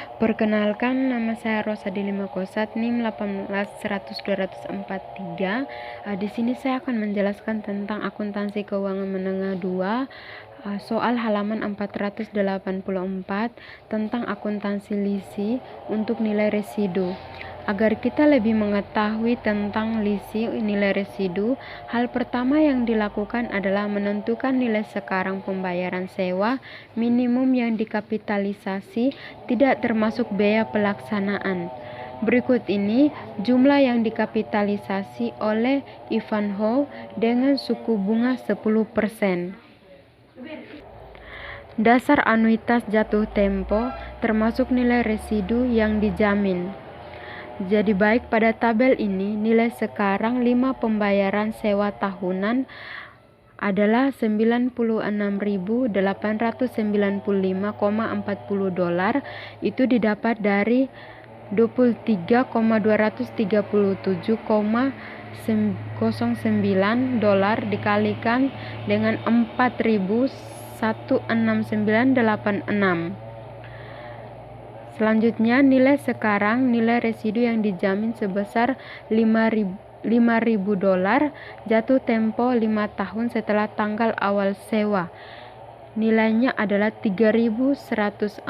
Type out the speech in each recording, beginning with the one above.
Perkenalkan, nama saya Rosadili Makosat, NIM 18100-243. Di sini saya akan menjelaskan tentang akuntansi keuangan menengah 2, soal halaman 484 tentang akuntansi lisi untuk nilai residu. Agar kita lebih mengetahui tentang lisi nilai residu, hal pertama yang dilakukan adalah menentukan nilai sekarang pembayaran sewa minimum yang dikapitalisasi, tidak termasuk biaya pelaksanaan. Berikut ini jumlah yang dikapitalisasi oleh Ivanhoe dengan suku bunga 10%. Dasar anuitas jatuh tempo termasuk nilai residu yang dijamin. Jadi baik, pada tabel ini nilai sekarang 5 pembayaran sewa tahunan adalah $93.895,40. Itu didapat dari $23,237,09 dikalikan dengan 4.169,86. Selanjutnya, nilai sekarang nilai residu yang dijamin sebesar $5.000 jatuh tempo 5 tahun setelah tanggal awal sewa. Nilainya adalah $3.104,60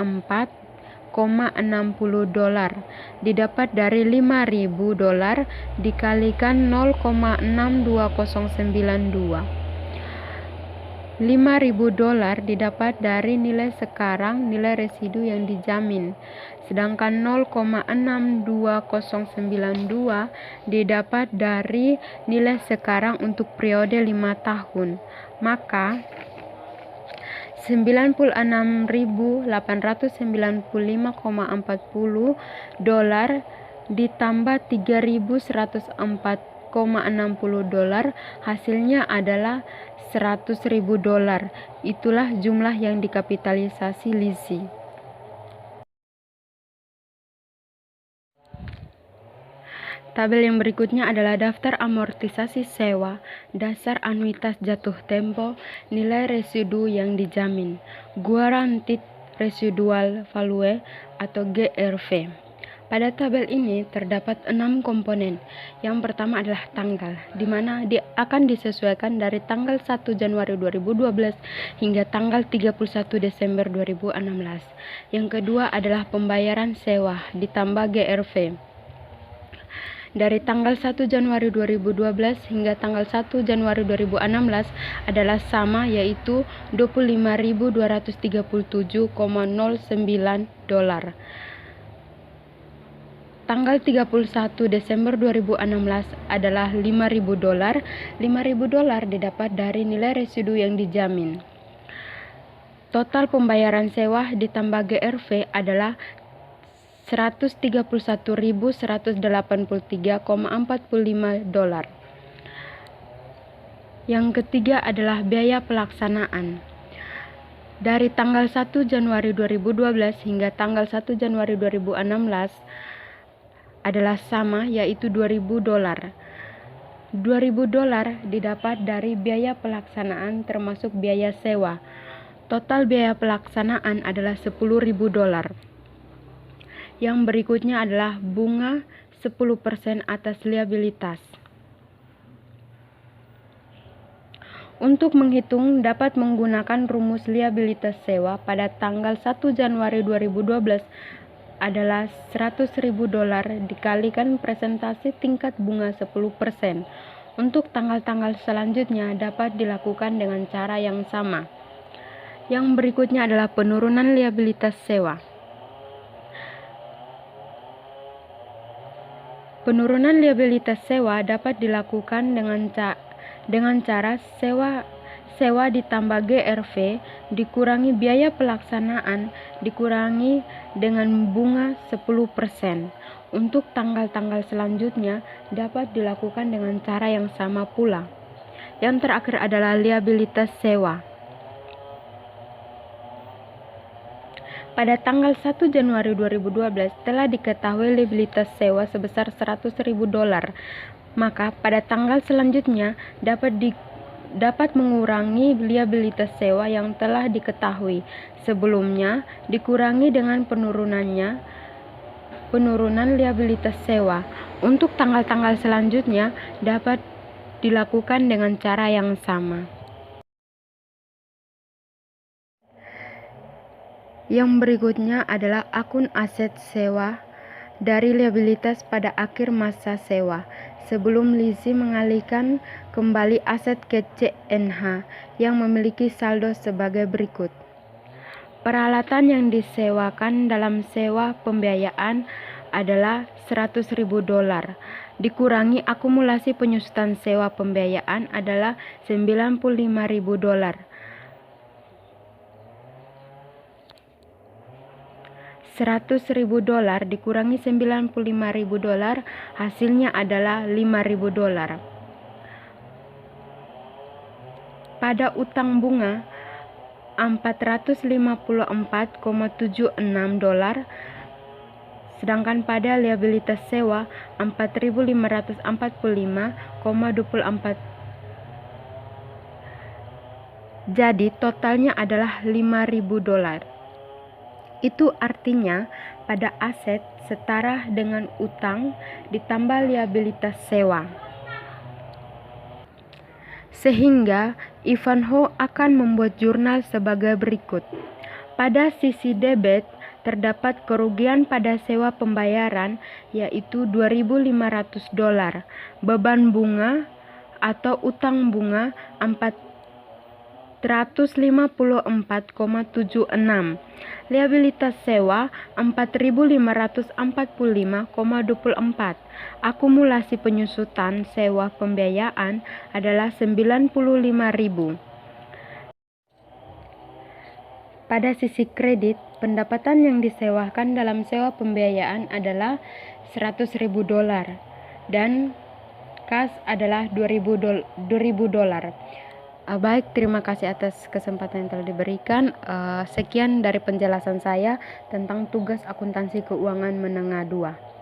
didapat dari $5.000 dikalikan 0,62092. $5.000 didapat dari nilai sekarang nilai residu yang dijamin, sedangkan 0,62092 didapat dari nilai sekarang untuk periode 5 tahun. Maka $96.895,40 ditambah $3.104,60, hasilnya adalah $100.000. Itulah jumlah yang dikapitalisasi lisi. Tabel yang berikutnya adalah daftar amortisasi sewa, dasar anuitas jatuh tempo, nilai residu yang dijamin, Guaranteed Residual Value atau GRV. Pada tabel ini terdapat 6 komponen. Yang pertama adalah tanggal, di mana akan disesuaikan dari tanggal 1 Januari 2012 hingga tanggal 31 Desember 2016. Yang kedua adalah pembayaran sewa ditambah GRV. Dari tanggal 1 Januari 2012 hingga tanggal 1 Januari 2016 adalah sama, yaitu $25.237,09. Tanggal 31 Desember 2016 adalah $5.000. $5.000 didapat dari nilai residu yang dijamin. Total pembayaran sewa ditambah GRV adalah $131.183,45. Yang ketiga adalah biaya pelaksanaan. Dari tanggal 1 Januari 2012 hingga tanggal 1 Januari 2016 adalah sama, yaitu $2.000. $2.000 didapat dari biaya pelaksanaan termasuk biaya sewa. Total biaya pelaksanaan adalah $10.000. Yang berikutnya adalah bunga 10% atas liabilitas. Untuk menghitung dapat menggunakan rumus liabilitas sewa pada tanggal 1 Januari 2012 adalah $100.000 dikalikan presentasi tingkat bunga 10%. Untuk tanggal-tanggal selanjutnya dapat dilakukan dengan cara yang sama. Yang berikutnya adalah penurunan liabilitas sewa. Penurunan liabilitas sewa dapat dilakukan dengan cara sewa ditambah GRV dikurangi biaya pelaksanaan dikurangi dengan bunga 10%. Untuk tanggal-tanggal selanjutnya dapat dilakukan dengan cara yang sama pula. Yang terakhir adalah liabilitas sewa. Pada tanggal 1 Januari 2012 telah diketahui liabilitas sewa sebesar $100.000. Maka pada tanggal selanjutnya dapat dapat mengurangi liabilitas sewa yang telah diketahui sebelumnya, dikurangi dengan penurunan liabilitas sewa. Untuk tanggal-tanggal selanjutnya dapat dilakukan dengan cara yang sama. Yang berikutnya adalah akun aset sewa dari liabilitas pada akhir masa sewa, sebelum leasing mengalihkan kembali aset ke CNH yang memiliki saldo sebagai berikut. Peralatan yang disewakan dalam sewa pembiayaan adalah $100.000, dikurangi akumulasi penyusutan sewa pembiayaan adalah $95.000. $100.000 dikurangi $95.000 hasilnya adalah $5.000. Pada utang bunga $454.76, sedangkan pada liabilitas sewa $4.545.24. Jadi totalnya adalah $5.000. Itu artinya pada aset setara dengan utang ditambah liabilitas sewa. Sehingga Ivanhoe akan membuat jurnal sebagai berikut. Pada sisi debit terdapat kerugian pada sewa pembayaran yaitu $2.500, beban bunga atau utang bunga $454.76, liabilitas sewa $4.545.24, akumulasi penyusutan sewa pembiayaan adalah $95.000. Pada sisi kredit, pendapatan yang disewakan dalam sewa pembiayaan adalah $100.000 dan kas adalah $2.000. Baik, terima kasih atas kesempatan yang telah diberikan. Sekian dari penjelasan saya tentang tugas akuntansi keuangan menengah 2.